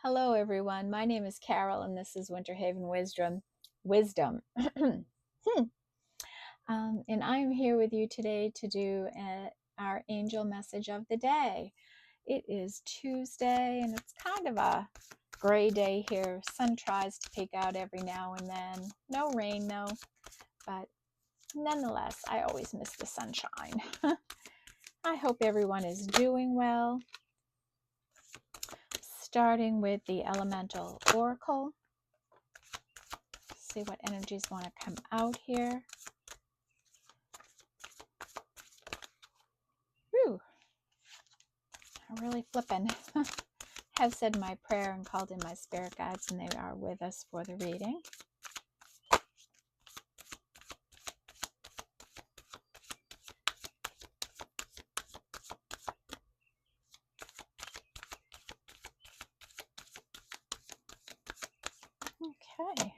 Hello, everyone. My name is Carol, and this is Winter Haven Wisdom. Wisdom. And I am here with you today to do our angel message of the day. It is Tuesday, and it's kind of a gray day here. Sun tries to peek out every now and then. No rain, though, but nonetheless, I always miss the sunshine. I hope everyone is doing well. Starting with the Elemental Oracle. See what energies want to come out here. Whew. I'm really flipping. Have said my prayer and called in my spirit guides, and they are with us for the reading. Okay.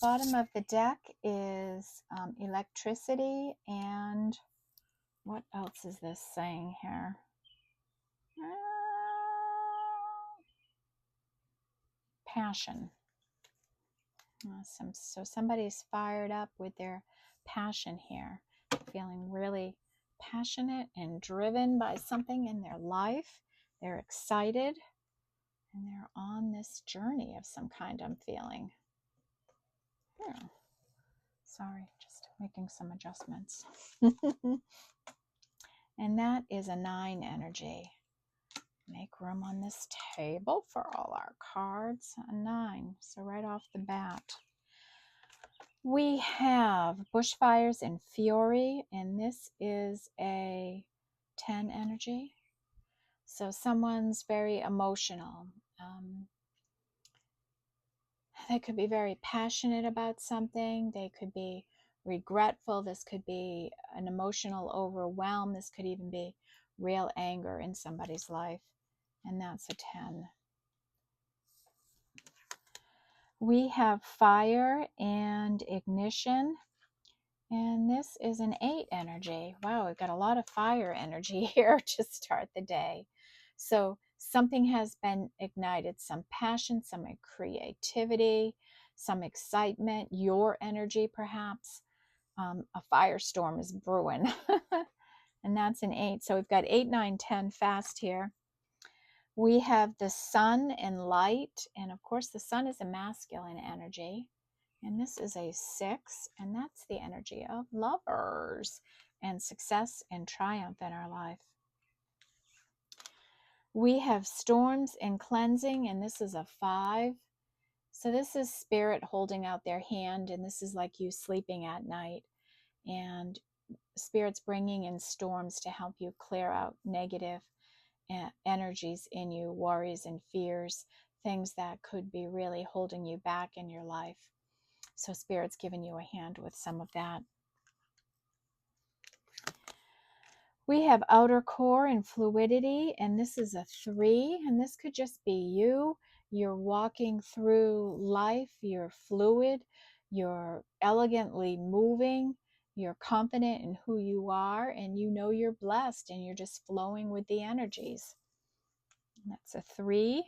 Bottom of the deck is electricity, and what else is this saying here? Passion. Awesome. So somebody's fired up with their passion here, feeling really passionate and driven by something in their life. They're excited and they're on this journey of some kind, I'm feeling. Sorry, just making some adjustments. And that is a 9 energy. Make room on this table for all our cards. A 9. So right off the bat, we have bushfires and fury, and this is a 10 energy. So someone's very emotional. They could be very passionate about something. They could be regretful. This could be an emotional overwhelm. This could even be real anger in somebody's life. And that's a 10. We have fire and ignition. And this is an 8 energy. Wow, we've got a lot of fire energy here to start the day. So something has been ignited, some passion, some creativity, some excitement, your energy perhaps. A firestorm is brewing. And that's an 8. So we've got 8, 9, 10 fast here. We have the sun and light. And of course, the sun is a masculine energy. And this is a 6, and that's the energy of lovers and success and triumph in our life. We have storms and cleansing, and this is a 5. So this is spirit holding out their hand, and this is like you sleeping at night. And spirit's bringing in storms to help you clear out negative energies in you, worries and fears, things that could be really holding you back in your life. So spirit's giving you a hand with some of that. We have outer core and fluidity, and this is a 3, and this could just be you. You're walking through life, you're fluid, you're elegantly moving, you're confident in who you are, and you know you're blessed, and you're just flowing with the energies. And that's a 3.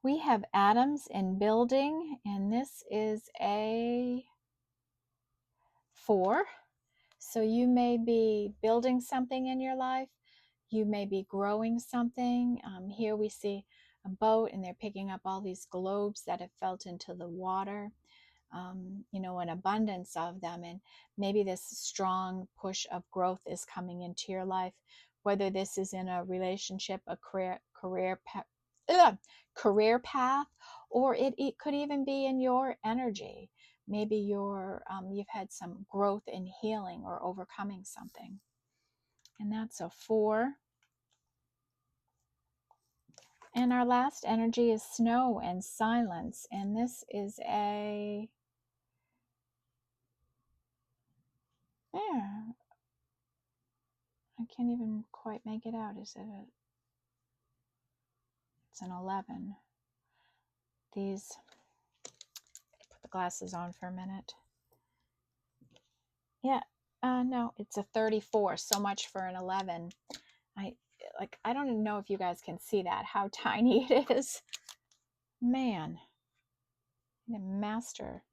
We have atoms and building, and this is a 4. So you may be building something in your life. You may be growing something. Here we see a boat, and they're picking up all these globes that have fell into the water. An abundance of them. And maybe this strong push of growth is coming into your life, whether this is in a relationship, a career path, or it could even be in your energy. Maybe you've had some growth in healing or overcoming something. And that's a 4. And our last energy is snow and silence. And this is a... Yeah, I can't even quite make it out. It's an 11. Put the glasses on for a minute. Yeah, no, it's a 34. So much for an 11. like, I don't know if you guys can see that, how tiny it is. Man, a master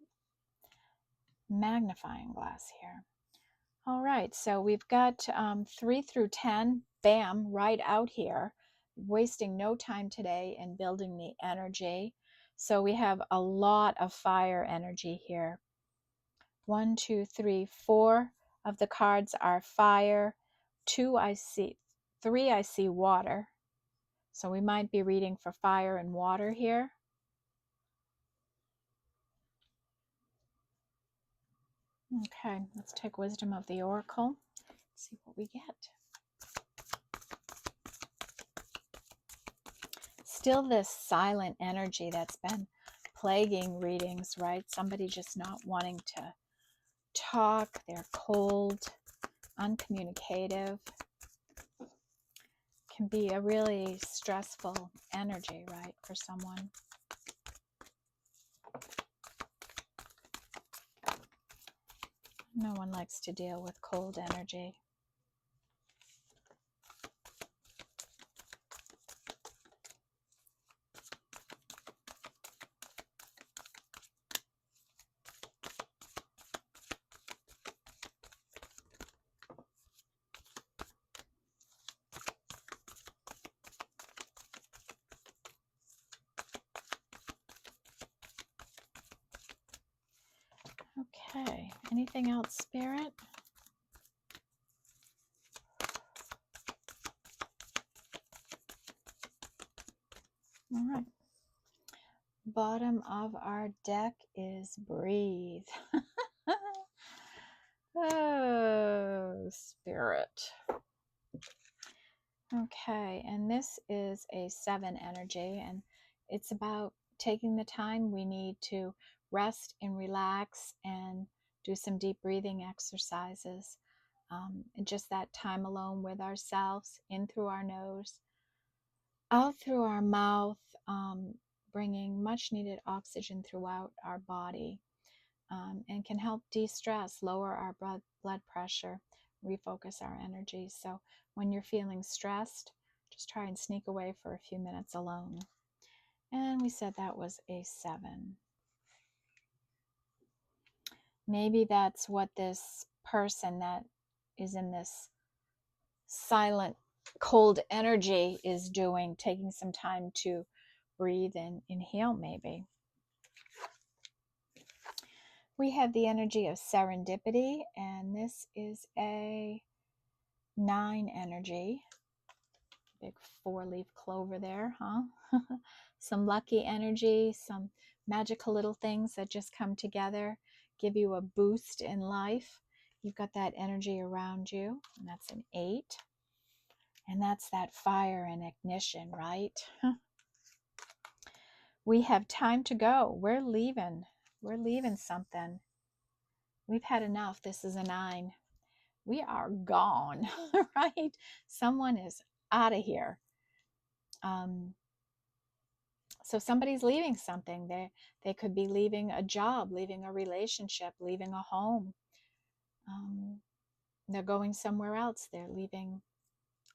magnifying glass here. All right, so we've got 3 through 10, bam, right out here, wasting no time today in building the energy. So we have a lot of fire energy here. 1, 2, 3, 4 of the cards are fire. 2 I see, 3 I see water. So we might be reading for fire and water here. Okay, let's take Wisdom of the Oracle. Let's see what we get. Still this silent energy that's been plaguing readings, right? Somebody just not wanting to talk. They're cold, uncommunicative. Can be a really stressful energy, right, for someone. No one likes to deal with cold energy. Okay, anything else, Spirit? All right. Bottom of our deck is breathe. Oh, Spirit. Okay, and this is a 7 energy, and it's about taking the time we need to rest and relax and do some deep breathing exercises. And just that time alone with ourselves, in through our nose, out through our mouth, bringing much needed oxygen throughout our body, and can help de-stress, lower our blood pressure, refocus our energy. So when you're feeling stressed, just try and sneak away for a few minutes alone. And we said that was a 7. Maybe that's what this person that is in this silent, cold energy is doing, taking some time to breathe and inhale, maybe. We have the energy of serendipity, and this is a 9 energy. Big 4-leaf clover there, huh? Some lucky energy, some magical little things that just come together, give you a boost in life. You've got that energy around you, and that's an 8. And that's that fire and ignition, right? We have time to go. We're leaving. We're leaving something. We've had enough. This is a 9. We are gone, right? Someone is out of here. So somebody's leaving something. They could be leaving a job, leaving a relationship, leaving a home. They're going somewhere else. They're leaving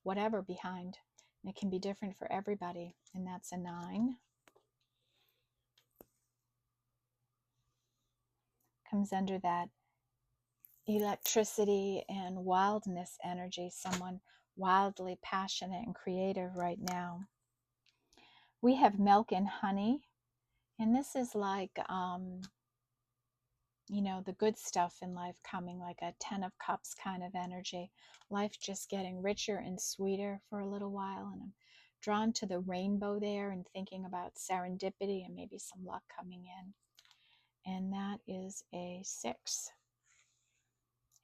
whatever behind. And it can be different for everybody. And that's a 9. Comes under that electricity and wildness energy. Someone wildly passionate and creative right now. We have milk and honey. And this is like, the good stuff in life coming, like a 10 of cups kind of energy. Life just getting richer and sweeter for a little while. And I'm drawn to the rainbow there and thinking about serendipity and maybe some luck coming in. And that is a 6.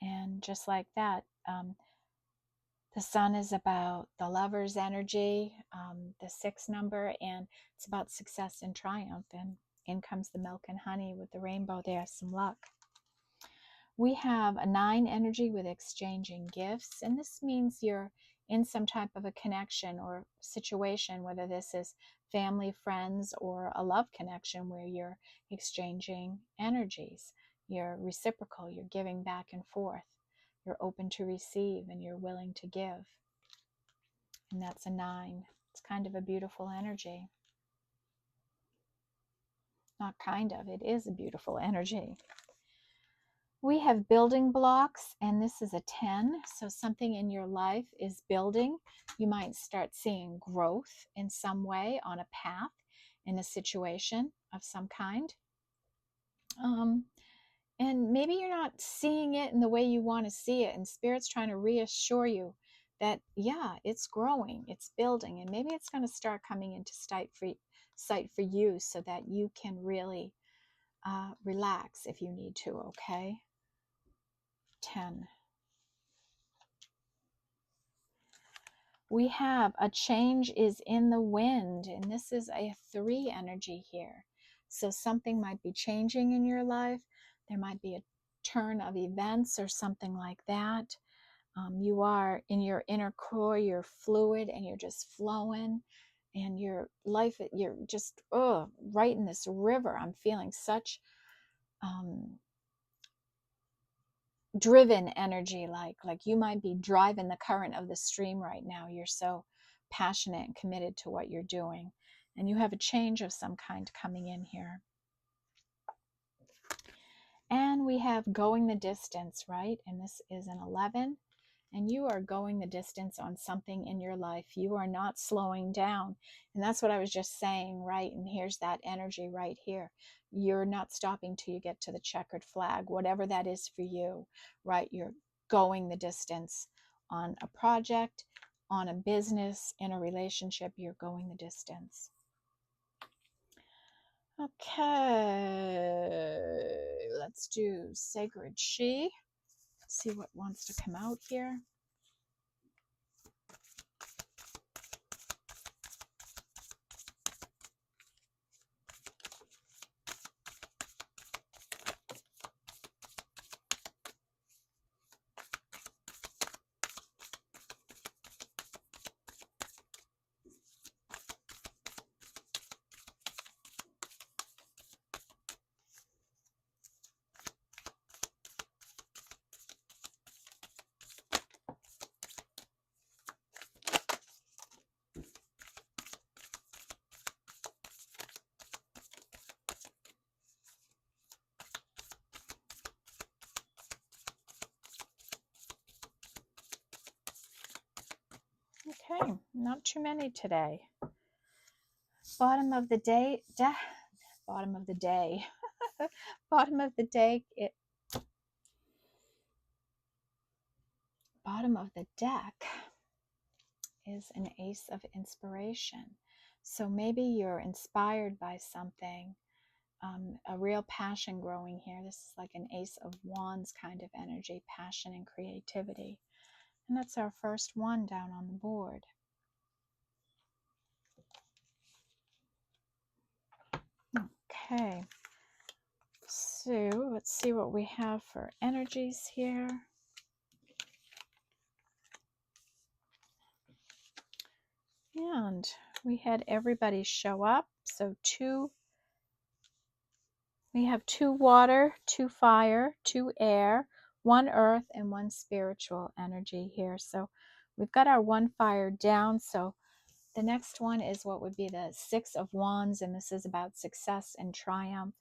And just like that, the sun is about the lover's energy, the 6 number, and it's about success and triumph. And in comes the milk and honey with the rainbow there, some luck. We have a 9 energy with exchanging gifts, and this means you're in some type of a connection or situation, whether this is family, friends, or a love connection where you're exchanging energies. You're reciprocal, you're giving back and forth. You're open to receive and you're willing to give. and that's a 9. It's kind of a beautiful energy. Not kind of, it is a beautiful energy. We have building blocks, and this is a 10. So something in your life is building. You might start seeing growth in some way on a path, in a situation of some kind. And maybe you're not seeing it in the way you want to see it, and Spirit's trying to reassure you that, yeah, it's growing, it's building, and maybe it's going to start coming into sight for you so that you can really relax if you need to, okay? 10. We have a change is in the wind, and this is a 3 energy here. So something might be changing in your life. There might be a turn of events or something like that. You are in your inner core, you're fluid and you're just flowing, and your life, you're just right in this river. I'm feeling such driven energy, like you might be driving the current of the stream right now. You're so passionate and committed to what you're doing, and you have a change of some kind coming in here. And we have going the distance, right? And this is an 11. And you are going the distance on something in your life. You are not slowing down. And that's what I was just saying, right? And here's that energy right here. You're not stopping till you get to the checkered flag, whatever that is for you, right? You're going the distance on a project, on a business, in a relationship. You're going the distance. Okay, let's do Sacred She. See what wants to come out here. Okay, not too many today. Bottom of the day, bottom of the day, bottom of the day, bottom of the deck is an Ace of Inspiration. So maybe you're inspired by something, a real passion growing here. This is like an Ace of Wands kind of energy, passion and creativity. And that's our first one down on the board. Okay, so let's see what we have for energies here. And we had everybody show up. So we have 2 water, 2 fire, 2 air, 1 earth, and 1 spiritual energy here. So we've got our 1 fire down. So the next one is what would be the 6 of Wands, and this is about success and triumph.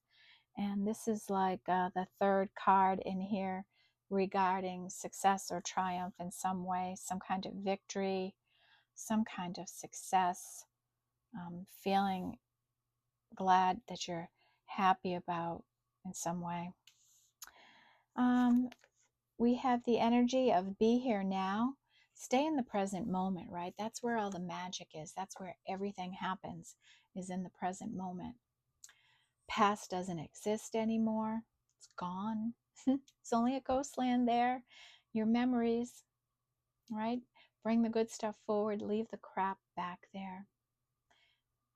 And this is like the 3rd card in here regarding success or triumph in some way, some kind of victory, some kind of success, feeling glad that you're happy about in some way. We have the energy of be here now. Stay in the present moment, right? That's where all the magic is. That's where everything happens, is in the present moment. Past doesn't exist anymore. It's gone. It's only a ghost land there. Your memories, right? Bring the good stuff forward. Leave the crap back there.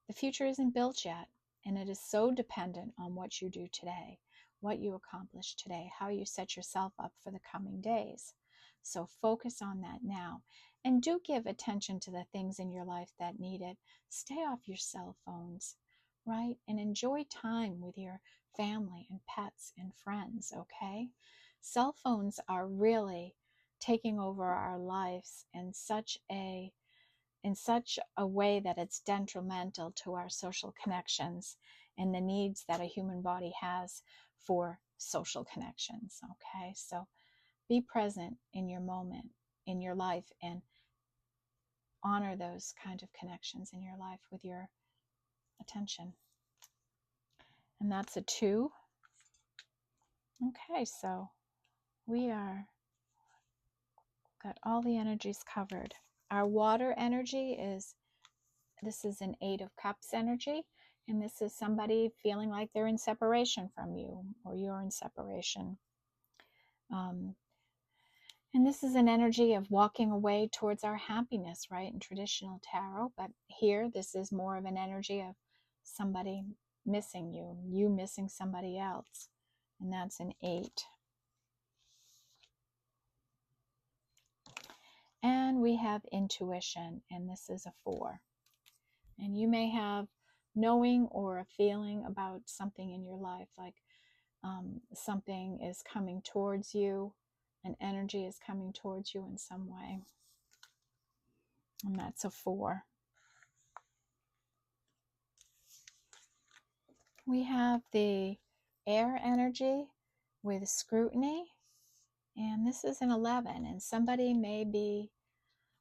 The future isn't built yet, and it is so dependent on what you do today, what you accomplish today, how you set yourself up for the coming days. So focus on that now, and do give attention to the things in your life that need it. Stay off your cell phones, right? And enjoy time with your family and pets and friends, okay? Cell phones are really taking over our lives in such a in such a way that it's detrimental to our social connections and the needs that a human body has for social connections. Okay, so be present in your moment, in your life, and honor those kind of connections in your life with your attention. And that's a 2. Okay, so we are got all the energies covered. Our water energy this is an 8 of Cups energy, and this is somebody feeling like they're in separation from you, or you're in separation. And this is an energy of walking away towards our happiness, right, in traditional tarot. But here, this is more of an energy of somebody missing you, you missing somebody else. And that's an 8. And we have intuition, and this is a 4. And you may have knowing or a feeling about something in your life, like something is coming towards you, an energy is coming towards you in some way. And that's a 4. We have the air energy with scrutiny, and this is an 11, and somebody may be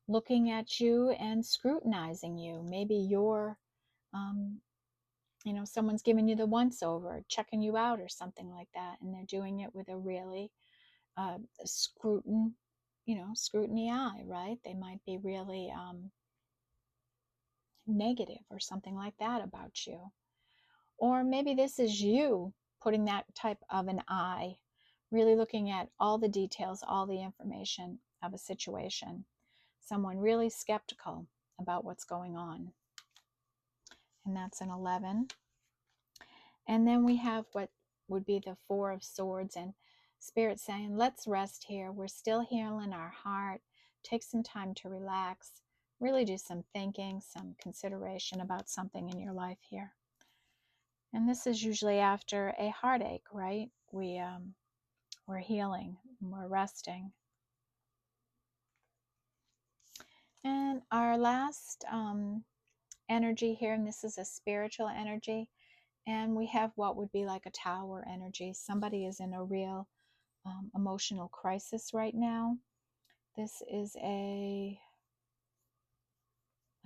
looking at you and scrutinizing you. Maybe you're, someone's giving you the once over, checking you out or something like that, and they're doing it with a really scrutiny eye, right? They might be really negative or something like that about you. Or maybe this is you putting that type of an eye, really looking at all the details, all the information of a situation. Someone really skeptical about what's going on. And that's an 11. And then we have what would be the 4 of Swords, and Spirit saying, let's rest here. We're still healing our heart. Take some time to relax. Really do some thinking, some consideration about something in your life here. And this is usually after a heartache, right? We're healing, we're resting. And our last energy here, and this is a spiritual energy, and we have what would be like a tower energy. Somebody is in a real emotional crisis right now. This is a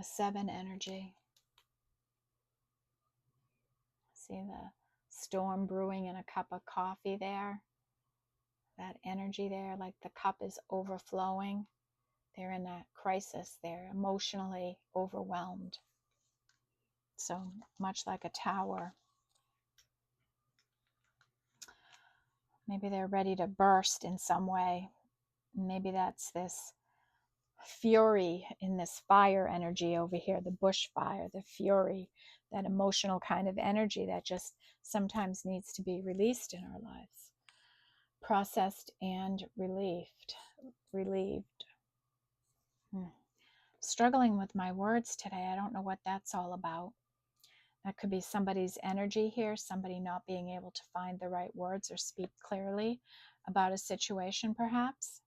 7 energy. See the storm brewing in a cup of coffee there. That energy there, like the cup is overflowing. They're in a crisis. They're emotionally overwhelmed. So much like a tower. Maybe they're ready to burst in some way. Maybe that's this fury in this fire energy over here, the bushfire, the fury, that emotional kind of energy that just sometimes needs to be released in our lives. Processed and relieved. Struggling with my words today. I don't know what that's all about. That could be somebody's energy here, somebody not being able to find the right words or speak clearly about a situation, perhaps.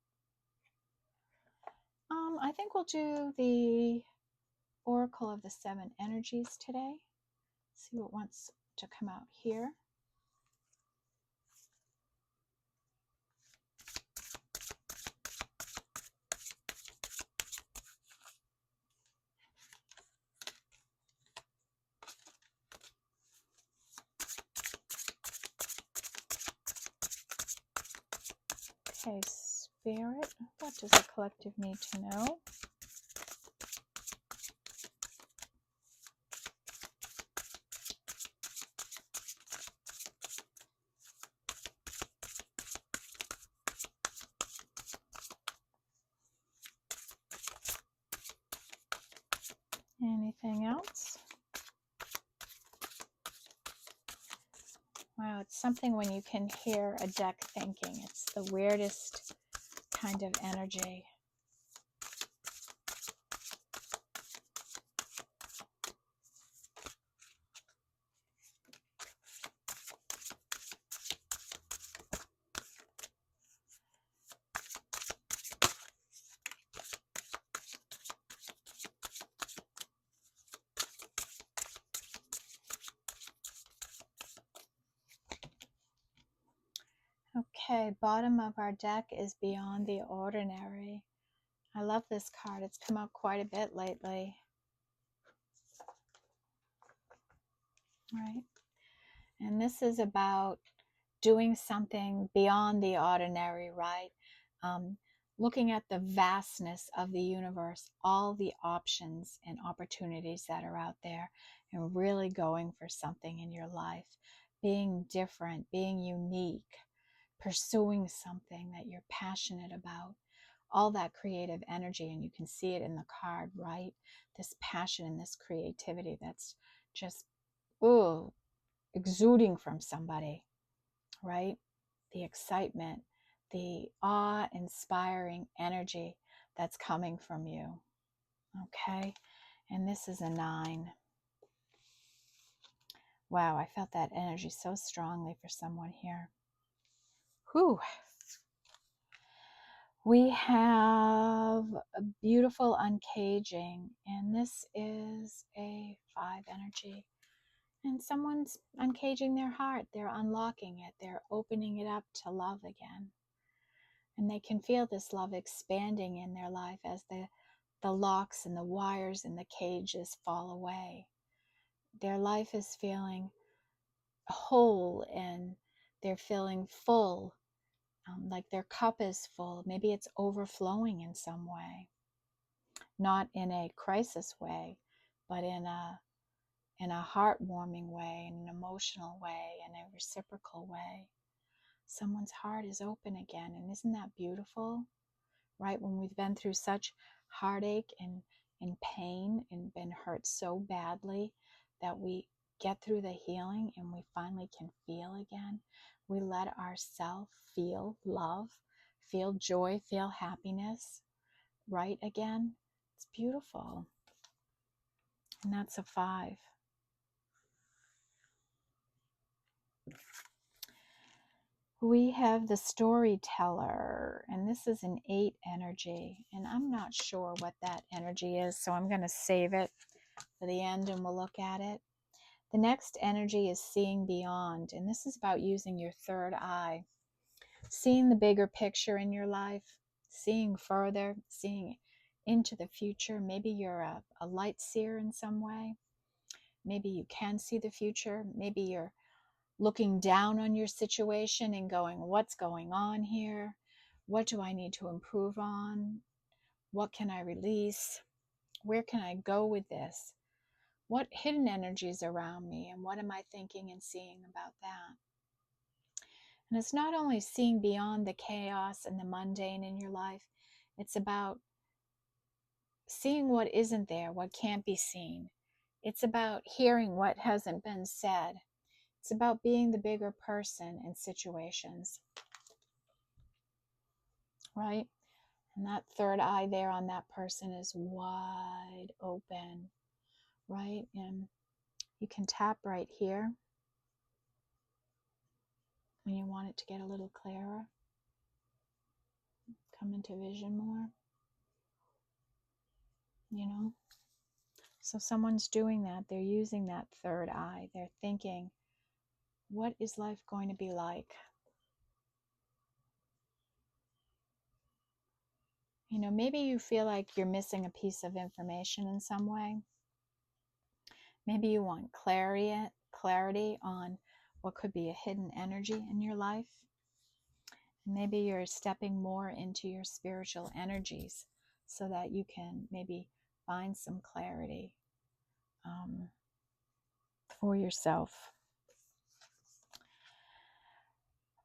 I think we'll do the Oracle of the 7 Energies today. See what wants to come out here. Okay, Spirit, what does the collective need to know? Anything else? Wow, it's something when you can hear a deck thinking. It's the weirdest kind of energy. Okay, bottom of our deck is Beyond the Ordinary. I love this card. It's come up quite a bit lately. Right? And this is about doing something beyond the ordinary, right? Looking at the vastness of the universe, all the options and opportunities that are out there, and really going for something in your life, being different, being unique, pursuing something that you're passionate about, all that creative energy. And you can see it in the card, right? This passion and this creativity that's just, ooh, exuding from somebody, right? The excitement, the awe-inspiring energy that's coming from you. Okay? And this is a 9. Wow, I felt that energy so strongly for someone here. Whew. We have a beautiful uncaging, and this is a 5 energy. And someone's uncaging their heart. They're unlocking it. They're opening it up to love again. And they can feel this love expanding in their life as the locks and the wires and the cages fall away. Their life is feeling whole, and they're feeling full, like their cup is full. Maybe it's overflowing in some way, not in a crisis way, but in a heartwarming way, in an emotional way, in a reciprocal way. Someone's heart is open again, and isn't that beautiful? Right? When we've been through such heartache and pain and been hurt so badly that we get through the healing and we finally can feel again. We let ourselves feel love, feel joy, feel happiness, right again. It's beautiful. And that's a 5. We have the storyteller, and this is an 8 energy, and I'm not sure what that energy is, so I'm going to save it for the end and we'll look at it. The next energy is seeing beyond, and this is about using your third eye, seeing the bigger picture in your life, seeing further, seeing into the future. Maybe you're a light seer in some way. Maybe you can see the future. Maybe you're looking down on your situation and going, what's going on here? What do I need to improve on? What can I release? Where can I go with this? What hidden energies around me, and what am I thinking and seeing about that? And it's not only seeing beyond the chaos and the mundane in your life, it's about seeing what isn't there, what can't be seen. It's about hearing what hasn't been said. It's about being the bigger person in situations, right? And that third eye there on that person is wide open, right? And you can tap right here when you want it to get a little clearer, come into vision more, you know? So someone's doing that. They're using that third eye. They're thinking, what is life going to be like? You know, maybe you feel like you're missing a piece of information in some way. Maybe you want clarity on what could be a hidden energy in your life. Maybe you're stepping more into your spiritual energies so that you can maybe find some clarity for yourself.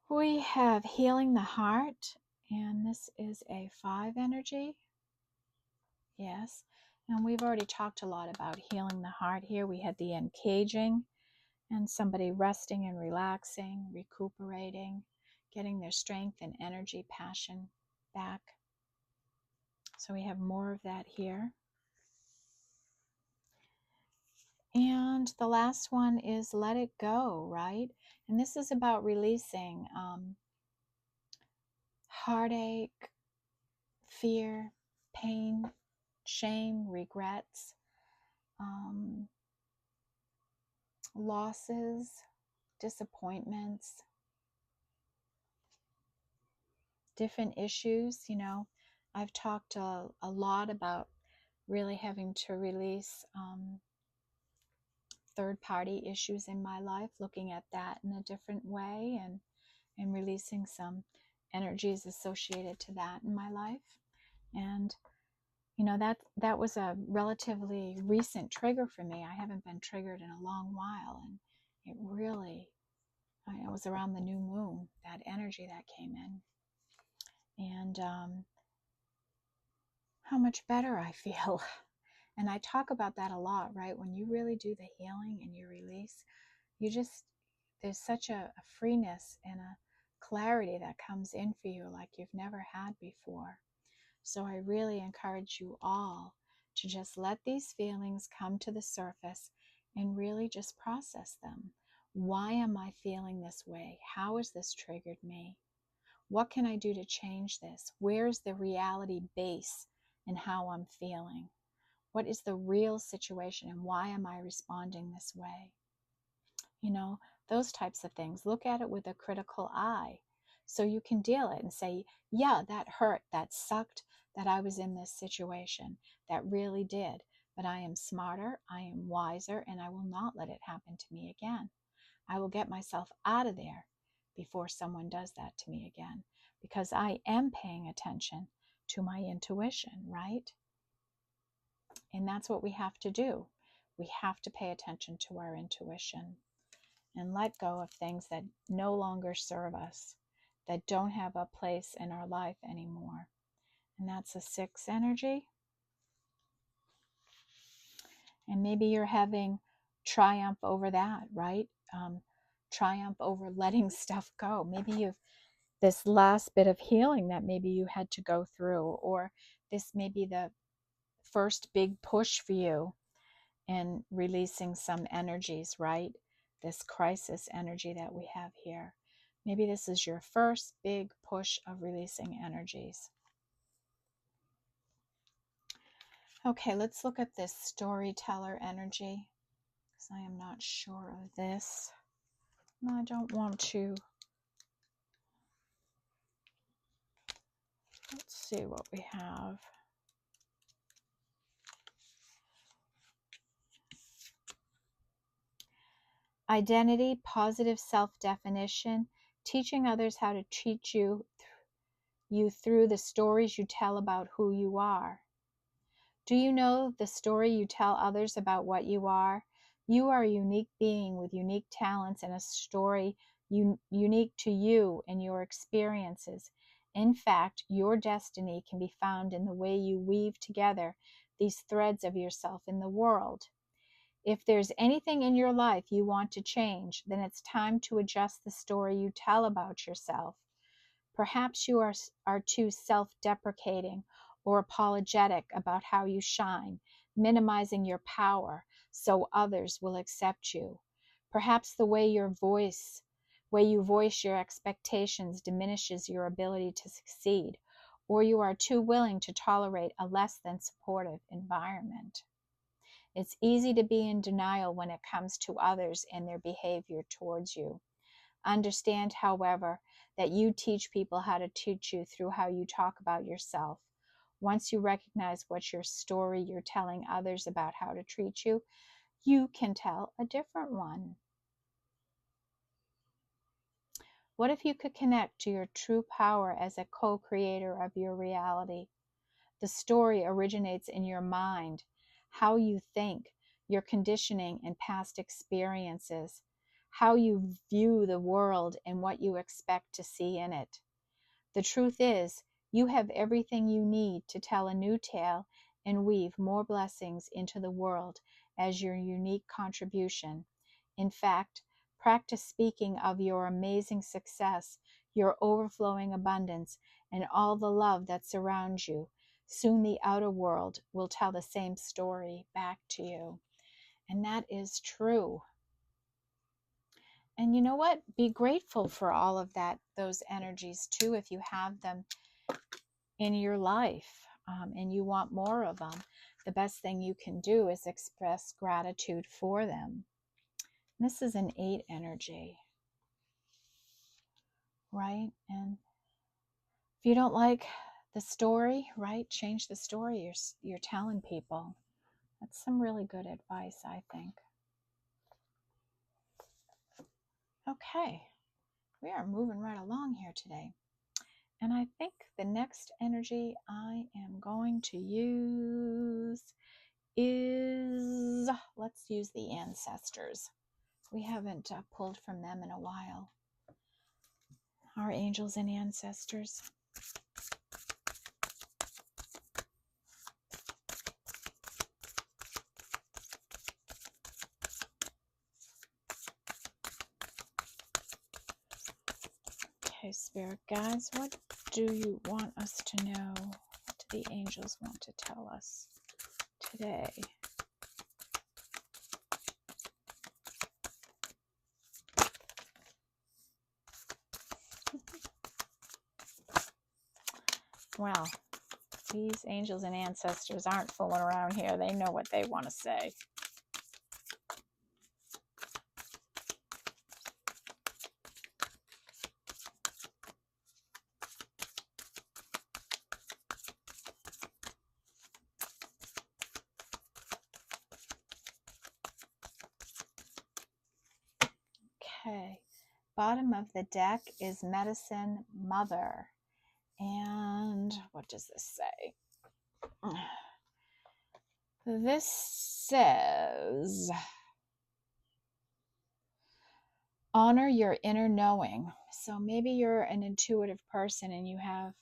We have healing the heart, and this is a 5 energy. Yes, and we've already talked a lot about healing the heart here. We had the uncaging and somebody resting and relaxing, recuperating, getting their strength and energy, passion back. So we have more of that here. And the last one is let it go, right? And this is about releasing heartache, fear, pain, shame, regrets, losses, disappointments. different issues. I've talked a lot about really having to release third-party issues in my life, looking at that in a different way, and releasing some energies associated to that in my life. And that was a relatively recent trigger for me. I haven't been triggered in a long while, and it really, it was around the new moon, that energy that came in, and how much better I feel. And I talk about that a lot, right? When you really do the healing and you release, there's such a freeness and a clarity that comes in for you like you've never had before. So I really encourage you all to just let these feelings come to the surface and really just process them. Why am I feeling this way? How has this triggered me? What can I do to change this? Where's the reality base in how I'm feeling? What is the real situation and why am I responding this way? Those types of things. Look at it with a critical eye so you can deal it and say, yeah, that hurt, that sucked, that I was in this situation. That really did. But I am smarter, I am wiser, and I will not let it happen to me again. I will get myself out of there before someone does that to me again, because I am paying attention to my intuition, right? And that's what we have to do. We have to pay attention to our intuition and let go of things that no longer serve us, that don't have a place in our life anymore. And that's a 6 energy. And maybe you're having triumph over that, right? Triumph over letting stuff go. Maybe you've this last bit of healing that maybe you had to go through, or this may be the first big push for you in releasing some energies, right? This crisis energy that we have here. Maybe this is your first big push of releasing energies. Okay, let's look at this storyteller energy, because I am not sure of this. No, I don't want to. Let's see what we have. Identity, positive self-definition, teaching others how to treat you through the stories you tell about who you are. Do you know the story you tell others about what you are? You are a unique being with unique talents and a story unique to you and your experiences. In fact, your destiny can be found in the way you weave together these threads of yourself in the world. If there's anything in your life you want to change, then it's time to adjust the story you tell about yourself. Perhaps you are too self-deprecating or apologetic about how you shine, minimizing your power so others will accept you. Perhaps the way you voice your expectations diminishes your ability to succeed, or you are too willing to tolerate a less than supportive environment. It's easy to be in denial when it comes to others and their behavior towards you. Understand, however, that you teach people how to teach you through how you talk about yourself. Once you recognize what your story you're telling others about how to treat you, you can tell a different one. What if you could connect to your true power as a co-creator of your reality? The story originates in your mind, how you think, your conditioning and past experiences, how you view the world and what you expect to see in it. The truth is, you have everything you need to tell a new tale and weave more blessings into the world as your unique contribution. In fact, practice speaking of your amazing success, your overflowing abundance, and all the love that surrounds you. Soon the outer world will tell the same story back to you. And that is true. And you know what? Be grateful for all of that, those energies too, if you have them in your life and you want more of them. The best thing you can do is express gratitude for them. This is an 8 energy, right? And if you don't like the story, right, change the story you're telling people. That's some really good advice, I think. Okay, we are moving right along here today. And I think the next energy I am going to use is, let's use the ancestors. We haven't pulled from them in a while. Our angels and ancestors. Okay, spirit guides, what do you want us to know? What do the angels want to tell us today? Well, these angels and ancestors aren't fooling around here. They know what they want to say. Okay, bottom of the deck is Medicine Mother. And what does this say? This says, honor your inner knowing. So maybe you're an intuitive person and you have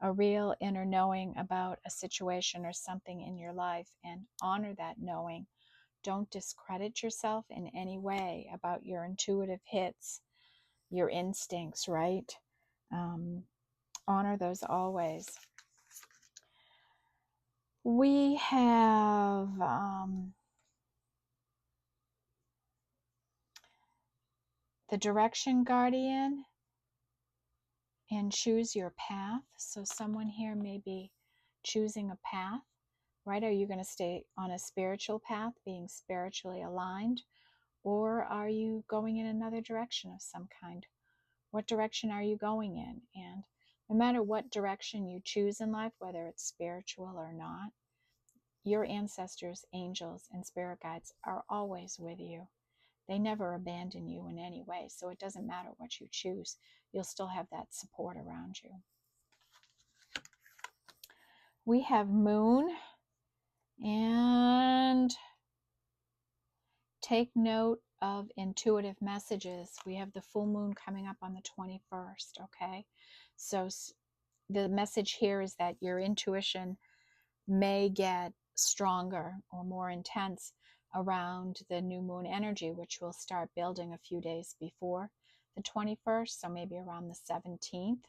a real inner knowing about a situation or something in your life, and honor that knowing. Don't discredit yourself in any way about your intuitive hits, your instincts, right? Honor those always. We have the Direction Guardian and Choose Your Path. So someone here may be choosing a path, right? Are you going to stay on a spiritual path, being spiritually aligned? Or are you going in another direction of some kind? What direction are you going in? And no matter what direction you choose in life, whether it's spiritual or not, your ancestors, angels, and spirit guides are always with you. They never abandon you in any way. So it doesn't matter what you choose. You'll still have that support around you. We have Moon, and take note of intuitive messages. We have the full moon coming up on the 21st, okay? So the message here is that your intuition may get stronger or more intense around the new moon energy, which will start building a few days before the 21st, so maybe around the 17th,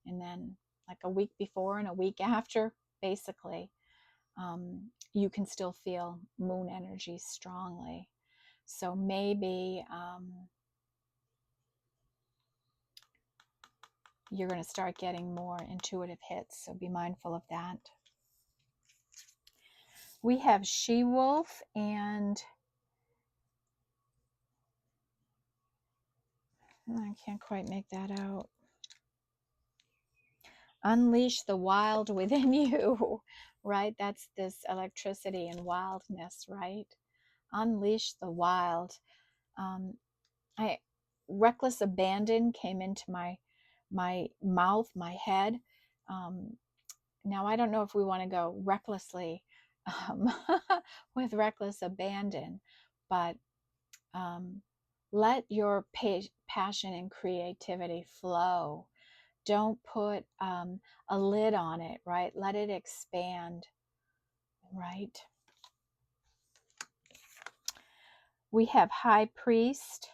and then like a week before and a week after, basically, you can still feel moon energy strongly. So maybe you're going to start getting more intuitive hits, so be mindful of that. We have She-Wolf, and I can't quite make that out. Unleash the wild within you, right? That's this electricity and wildness, right? Unleash the wild. Reckless abandon came into my mouth, my head. Now I don't know if we want to go recklessly with reckless abandon, but let your passion and creativity flow. Don't put a lid on it, right? Let it expand, right? We have High Priest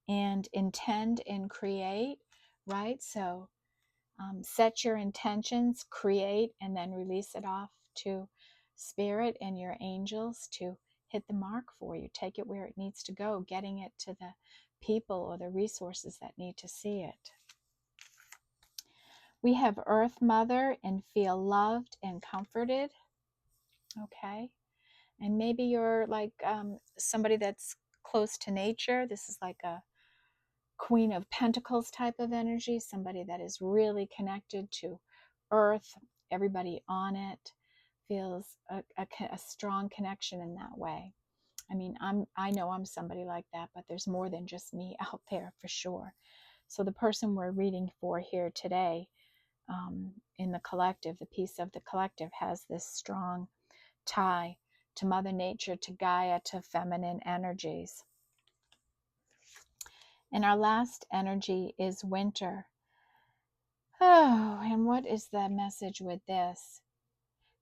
and Intend and Create, right? So set your intentions, create, and then release it off to Spirit and your angels to hit the mark for you. Take it where it needs to go, getting it to the people or the resources that need to see it. We have Earth Mother and Feel Loved and Comforted. Okay. And maybe you're like somebody that's close to nature. This is like a Queen of Pentacles type of energy, somebody that is really connected to earth, everybody on it feels a strong connection in that way. I mean, I know I'm somebody like that, but there's more than just me out there for sure. So the person we're reading for here today, in the collective, the piece of the collective, has this strong tie to Mother Nature, to Gaia, to feminine energies. And our last energy is winter. Oh, and what is the message with this?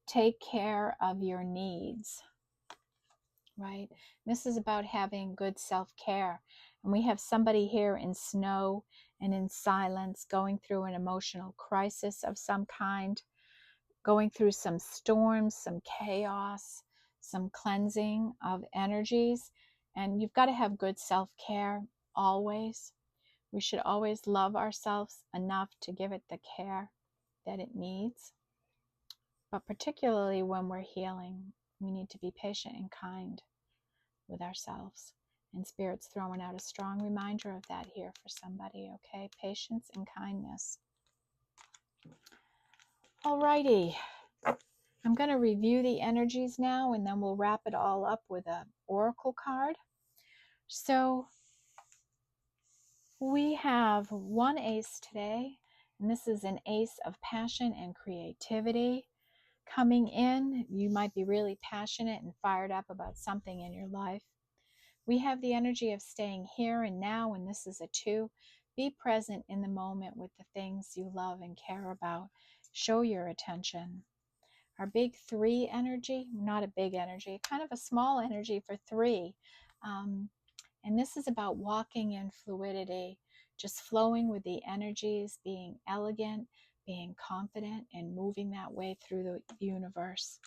Take care of your needs, right? This is about having good self-care. And we have somebody here in snow and in silence, going through an emotional crisis of some kind, going through some storms, some chaos, some cleansing of energies. And you've got to have good self-care always. We should always love ourselves enough to give it the care that it needs. But particularly when we're healing, we need to be patient and kind with ourselves. And Spirit's throwing out a strong reminder of that here for somebody, okay? Patience and kindness. Alrighty. I'm going to review the energies now, and then we'll wrap it all up with an oracle card. So we have one ace today, and this is an ace of passion and creativity coming in. You might be really passionate and fired up about something in your life. We have the energy of staying here and now, and this is a 2. Be present in the moment with the things you love and care about. Show your attention. Our big 3 energy, not a big energy, kind of a small energy for 3. And this is about walking in fluidity, just flowing with the energies, being elegant, being confident, and moving that way through the universe.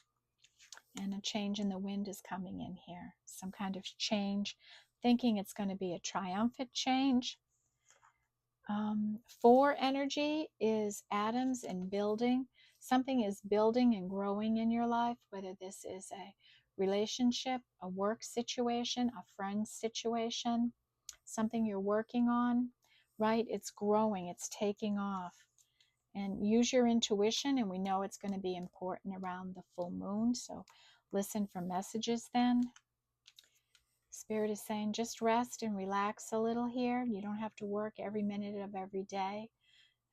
And a change in the wind is coming in here. Some kind of change, thinking it's going to be a triumphant change. 4 energy is atoms and building. Something is building and growing in your life, whether this is a relationship, a work situation, a friend situation, something you're working on, right? It's growing, it's taking off. And use your intuition, and we know it's going to be important around the full moon, so listen for messages then. Spirit is saying just rest and relax a little here. You don't have to work every minute of every day,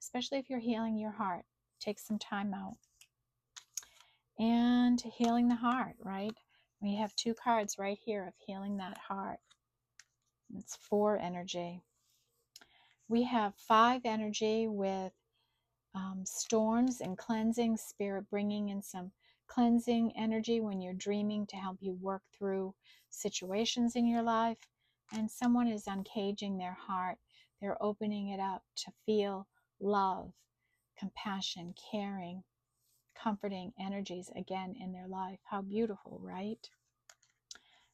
especially if you're healing your heart. Take some time out. And healing the heart, right? We have 2 cards right here of healing that heart. It's 4 energy. We have 5 energy with storms and cleansing. Spirit bringing in some cleansing energy when you're dreaming to help you work through situations in your life. And someone is uncaging their heart. They're opening it up to feel love, compassion, caring, comforting energies again in their life. How beautiful, right?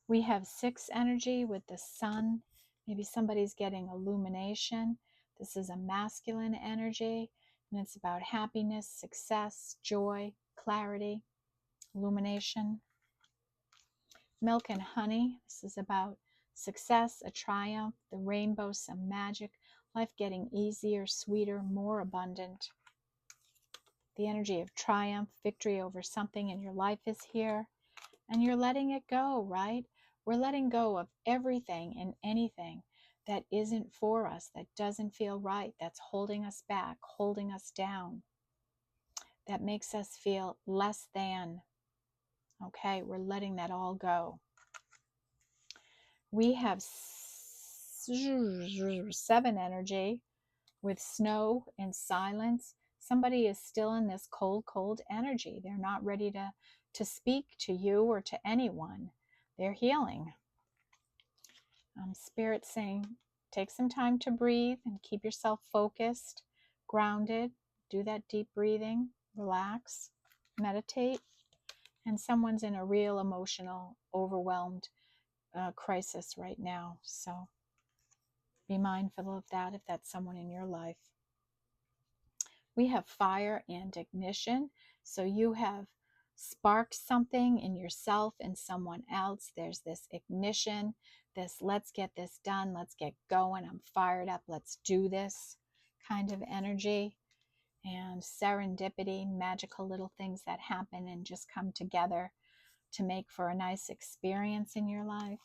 We have 6 energy with the sun. Maybe somebody's getting illumination. This is a masculine energy, and it's about happiness, success, joy, clarity, illumination. Milk and honey. This is about success, a triumph, the rainbow, some magic, life getting easier, sweeter, more abundant. The energy of triumph, victory over something in your life is here, and you're letting it go, right? We're letting go of everything and anything that isn't for us, that doesn't feel right, that's holding us back, holding us down, that makes us feel less than. Okay, we're letting that all go. We have 7 energy with snow and silence. Somebody is still in this cold, cold energy. They're not ready to speak to you or to anyone. They're healing. Spirit saying, take some time to breathe and keep yourself focused, grounded. Do that deep breathing, relax, meditate. And someone's in a real emotional, overwhelmed crisis right now. So be mindful of that if that's someone in your life. We have fire and ignition. So you have sparks something in yourself and someone else. There's this ignition, this let's get this done, let's get going, I'm fired up, let's do this kind of energy. And serendipity, magical little things that happen and just come together to make for a nice experience in your life.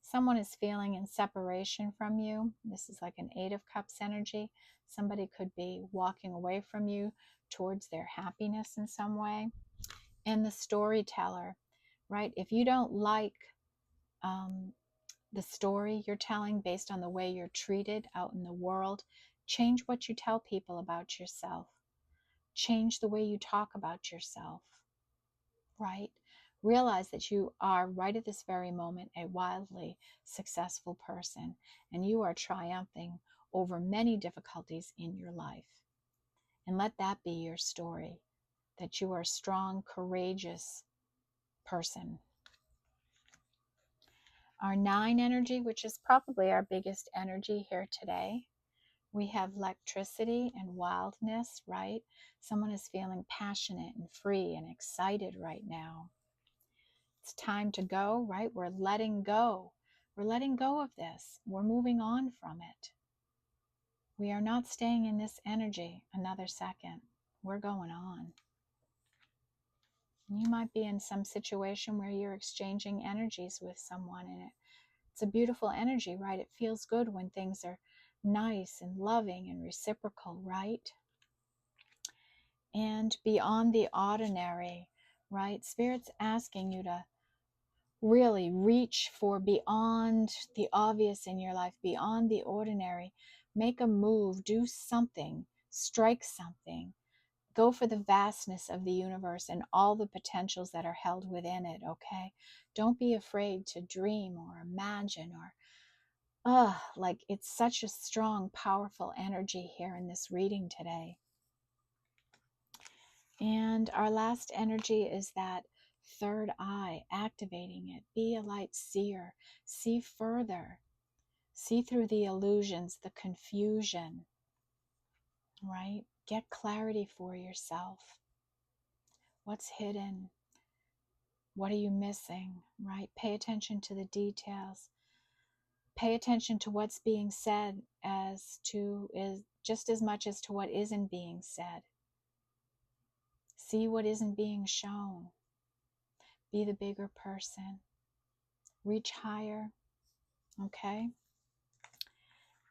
Someone is feeling in separation from you. This is like an Eight of Cups energy. Somebody could be walking away from you towards their happiness in some way. And the storyteller, right? If you don't like the story you're telling based on the way you're treated out in the world, change what you tell people about yourself. Change the way you talk about yourself, right? Realize that you are, right at this very moment, a wildly successful person, and you are triumphing over many difficulties in your life. And let that be your story, that you are a strong, courageous person. Our 9 energy, which is probably our biggest energy here today, we have electricity and wildness, right? Someone is feeling passionate and free and excited right now. It's time to go, right? We're letting go. We're letting go of this. We're moving on from it. We are not staying in this energy another second. We're going on. You might be in some situation where you're exchanging energies with someone, and it's a beautiful energy, right? It feels good when things are nice and loving and reciprocal, right? And beyond the ordinary, right? Spirit's asking you to really reach for beyond the obvious in your life, beyond the ordinary. Make a move, do something, strike something. Go for the vastness of the universe and all the potentials that are held within it, okay? Don't be afraid to dream or imagine or, like it's such a strong, powerful energy here in this reading today. And our last energy is that third eye, activating it. Be a light seer. See further. See through the illusions, the confusion, right? Get clarity for yourself. What's hidden? What are you missing, right? Pay attention to the details. Pay attention to what's being said is just as much as to what isn't being said. See what isn't being shown. Be the bigger person. Reach higher, okay?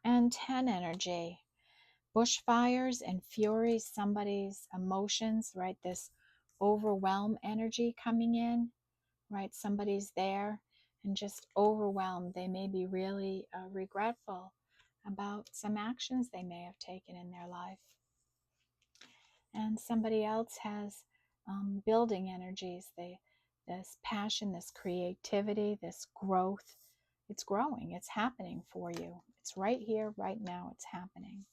And 10 energy. Bushfires and fury, somebody's emotions, right? This overwhelm energy coming in, right? Somebody's there and just overwhelmed. They may be really regretful about some actions they may have taken in their life. And somebody else has building energies, this passion, this creativity, this growth. It's growing, it's happening for you. It's right here, right now, it's happening.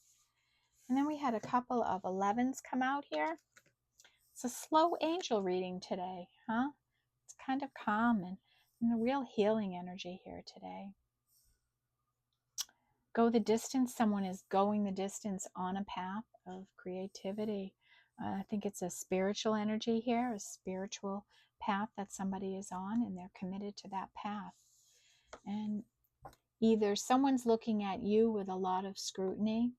And then we had a couple of 11s come out here. It's a slow angel reading today, huh? It's kind of calm and a real healing energy here today. Go the distance. Someone is going the distance on a path of creativity. I think it's a spiritual energy here, a spiritual path that somebody is on, and they're committed to that path. And either someone's looking at you with a lot of scrutiny,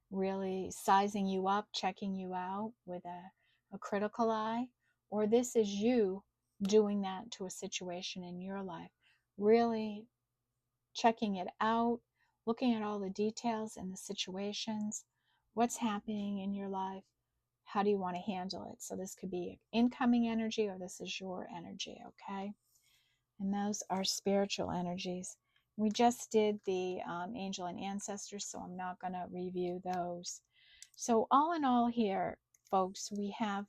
really sizing you up, checking you out with a critical eye, or this is you doing that to a situation in your life, really checking it out, looking at all the details and the situations, what's happening in your life, how do you want to handle it? So this could be incoming energy or this is your energy, okay? And those are spiritual energies. We just did the angel and ancestors, so I'm not going to review those. So all in all here, folks, we have,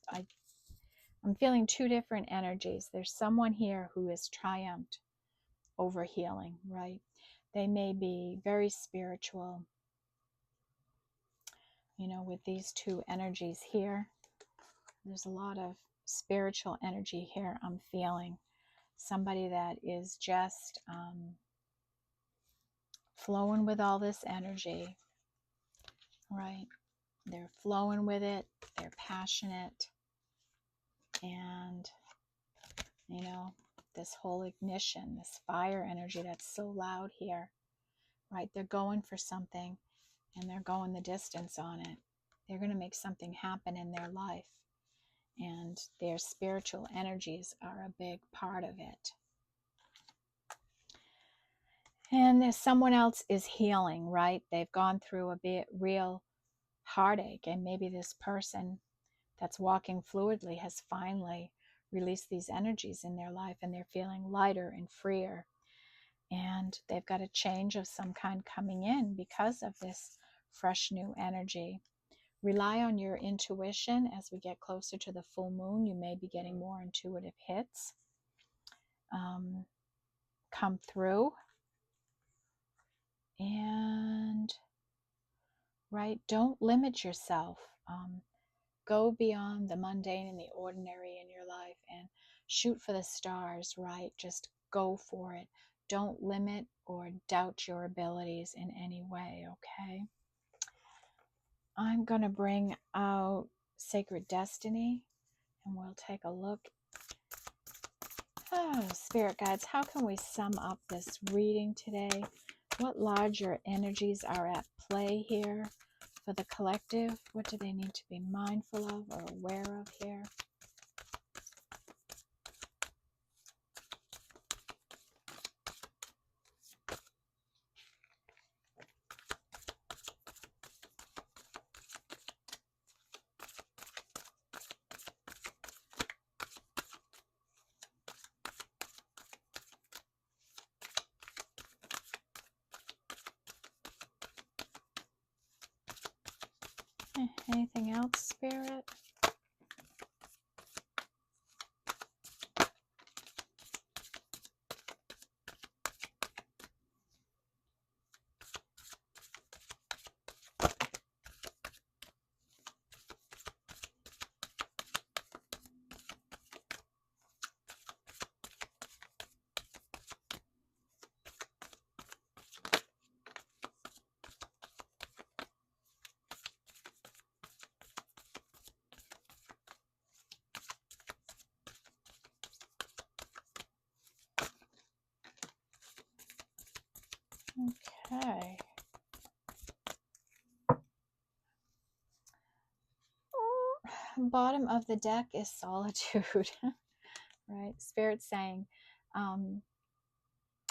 I'm feeling 2 different energies. There's someone here who has triumphed over healing, right? They may be very spiritual, with these 2 energies here. There's a lot of spiritual energy here I'm feeling. Somebody that is just flowing with all this energy, right? They're flowing with it. They're passionate. And, you know, this whole ignition, this fire energy that's so loud here, right? They're going for something and they're going the distance on it. They're going to make something happen in their life. And their spiritual energies are a big part of it. And if someone else is healing, right? They've gone through a bit real heartache, and maybe this person that's walking fluidly has finally released these energies in their life, and they're feeling lighter and freer. And they've got a change of some kind coming in because of this fresh new energy. Rely on your intuition. As we get closer to the full moon, you may be getting more intuitive hits come through. And, right, don't limit yourself. Go beyond the mundane and the ordinary in your life and shoot for the stars, right? Just go for it. Don't limit or doubt your abilities in any way, okay? I'm going to bring out Sacred Destiny, and we'll take a look. Oh, Spirit Guides, how can we sum up this reading today? What larger energies are at play here for the collective? What do they need to be mindful of or aware of here? Anything else, Spirit? Okay. Bottom of the deck is solitude, right? Spirit saying,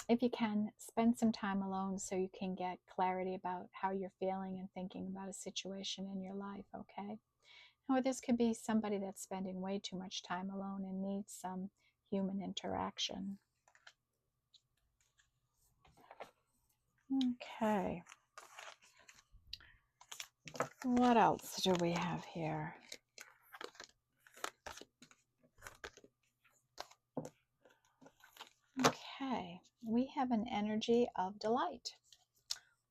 if you can, spend some time alone so you can get clarity about how you're feeling and thinking about a situation in your life, okay? Or this could be somebody that's spending way too much time alone and needs some human interaction. Okay. What else do we have here? Okay, we have an energy of delight.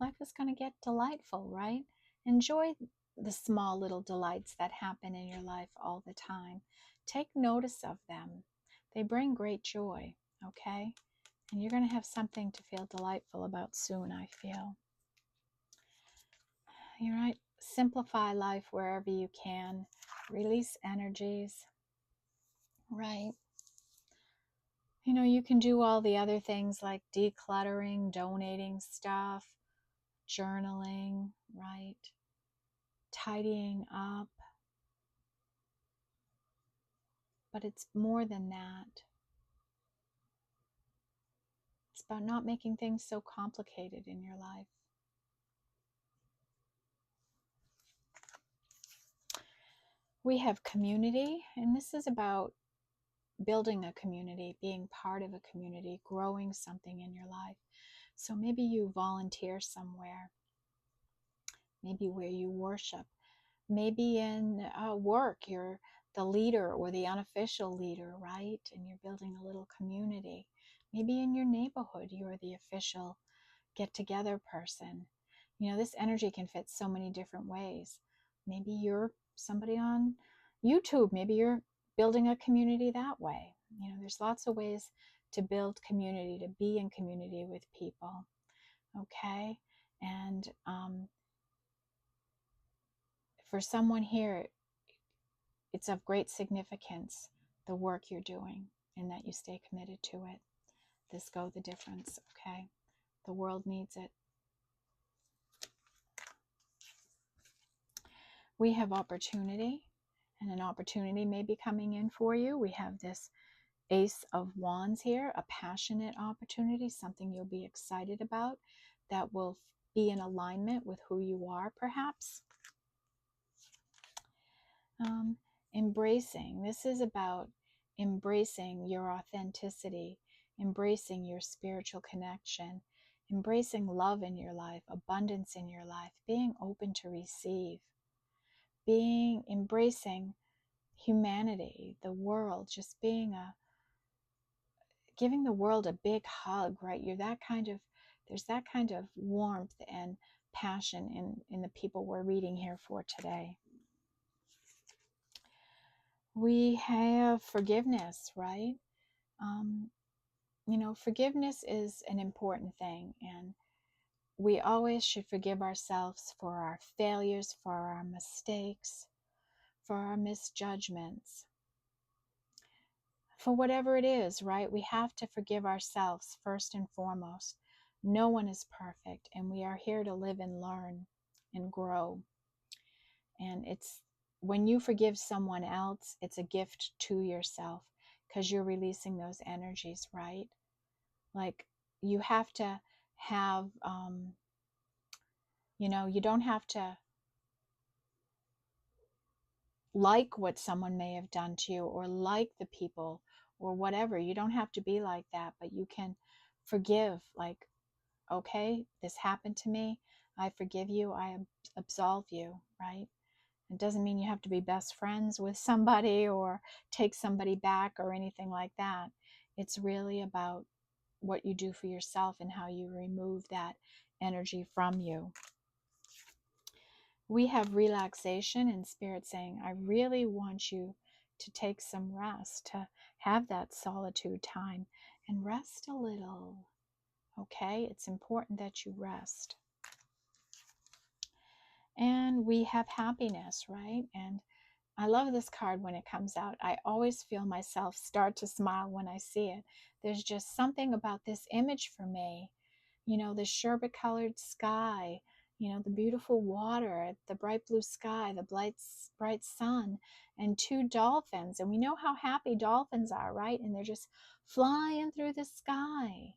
Life is going to get delightful, right? Enjoy the small little delights that happen in your life all the time. Take notice of them. They bring great joy, okay? And you're going to have something to feel delightful about soon, I feel. You're right. Simplify life wherever you can. Release energies, right? You know, you can do all the other things like decluttering, donating stuff, journaling, right? Tidying up. But it's more than that. It's about not making things so complicated in your life. We have community, and this is about building a community, being part of a community, growing something in your life. So maybe you volunteer somewhere, maybe where you worship, maybe in work, you're the leader or the unofficial leader, right? And you're building a little community. Maybe in your neighborhood, you're the official get-together person. You know, this energy can fit so many different ways. Maybe you're somebody on YouTube. Maybe you're building a community that way. You know, there's lots of ways to build community, to be in community with people. Okay? And for someone here, it's of great significance the work you're doing and that you stay committed to it. This go the difference, okay? The world needs it. We have opportunity, and an opportunity may be coming in for you. We have this Ace of Wands here, a passionate opportunity, something you'll be excited about that will be in alignment with who you are, perhaps. Embracing. This is about embracing your authenticity, embracing your spiritual connection, embracing love in your life, abundance in your life, being open to receive, embracing humanity, the world, just giving the world a big hug, right? There's that kind of warmth and passion in the people we're reading here for today. We have forgiveness, right? Forgiveness is an important thing, and we always should forgive ourselves for our failures, for our mistakes, for our misjudgments, for whatever it is, right? We have to forgive ourselves first and foremost. No one is perfect, and we are here to live and learn and grow. And it's when you forgive someone else, it's a gift to yourself because you're releasing those energies, right? Like you have to have, you don't have to like what someone may have done to you or like the people or whatever. You don't have to be like that, but you can forgive. Like, okay, this happened to me. I forgive you. I absolve you, right? It doesn't mean you have to be best friends with somebody or take somebody back or anything like that. It's really about what you do for yourself and how you remove that energy from you. We have relaxation and spirit saying, I really want you to take some rest, to have that solitude time and rest a little. Okay, it's important that you rest. And we have happiness, right? And I love this card when it comes out. I always feel myself start to smile when I see it. There's just something about this image for me. The sherbet colored sky, the beautiful water, the bright blue sky, the bright sun, and two dolphins. And we know how happy dolphins are, right? And they're just flying through the sky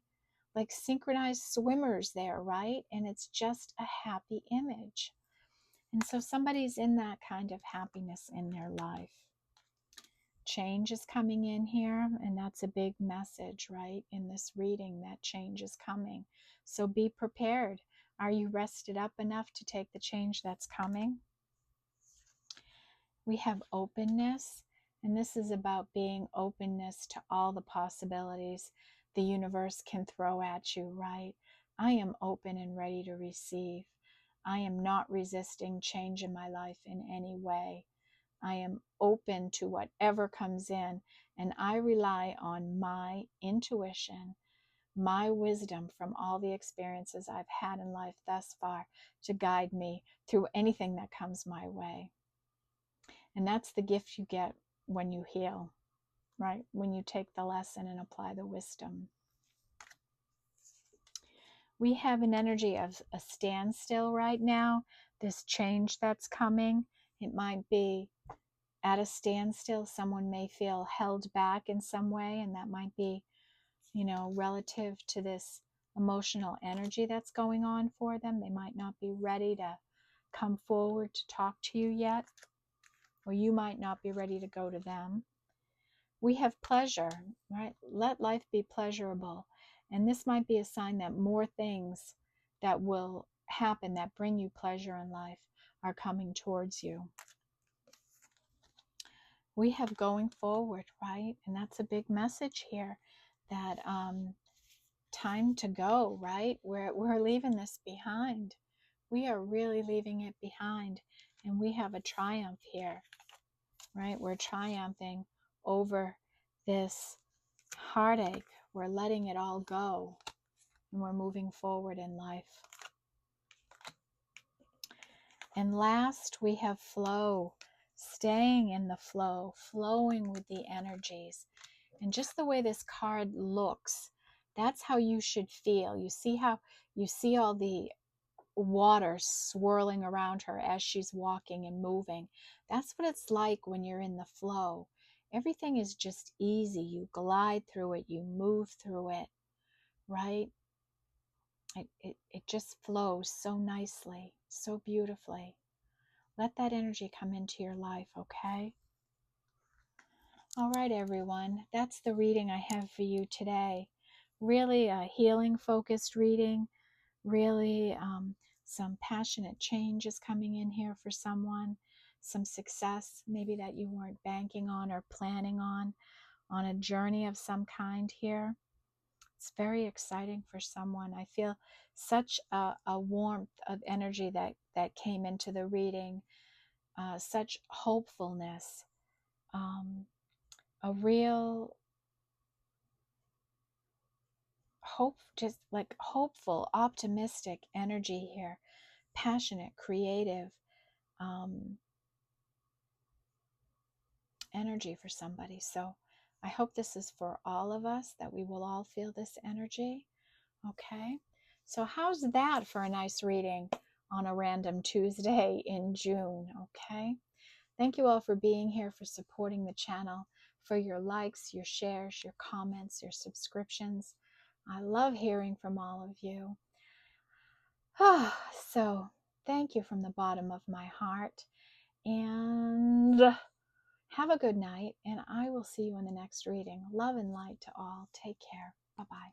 like synchronized swimmers there, right? And it's just a happy image. And so somebody's in that kind of happiness in their life. Change is coming in here, and that's a big message, right? In this reading, that change is coming. So be prepared. Are you rested up enough to take the change that's coming? We have openness, and this is about being openness to all the possibilities the universe can throw at you, right? I am open and ready to receive. I am not resisting change in my life in any way. I am open to whatever comes in, and I rely on my intuition, my wisdom from all the experiences I've had in life thus far to guide me through anything that comes my way. And that's the gift you get when you heal, right? When you take the lesson and apply the wisdom. We have an energy of a standstill right now, this change that's coming. It might be at a standstill. Someone may feel held back in some way, and that might be, relative to this emotional energy that's going on for them. They might not be ready to come forward to talk to you yet, or you might not be ready to go to them. We have pleasure, right? Let life be pleasurable. And this might be a sign that more things that will happen that bring you pleasure in life are coming towards you. We have going forward, right? And that's a big message here, that time to go, right? We're leaving this behind. We are really leaving it behind. And we have a triumph here, right? We're triumphing over this heartache. We're letting it all go, and we're moving forward in life. And last, we have flow. staying in the flow, flowing with the energies. And just the way this card looks, that's how you should feel. You see how you see all the water swirling around her as she's walking and moving. That's what it's like when you're in the flow. Everything is just easy. You glide through it, you move through it, right? It just flows so nicely, so beautifully. Let that energy come into your life, okay? All right, everyone. That's the reading I have for you today. Really a healing focused reading. Really some passionate change is coming in here for someone. Some success maybe that you weren't banking on or planning on a journey of some kind here. It's very exciting for someone. I feel such a warmth of energy that came into the reading, such hopefulness, a real hope, just like hopeful, optimistic energy here, passionate, creative energy for somebody. So I hope this is for all of us, that we will all feel this energy. Okay. So how's that for a nice reading on a random Tuesday in June? Okay. Thank you all for being here, for supporting the channel, for your likes, your shares, your comments, your subscriptions. I love hearing from all of you. So thank you from the bottom of my heart. And have a good night, and I will see you in the next reading. Love and light to all. Take care. Bye-bye.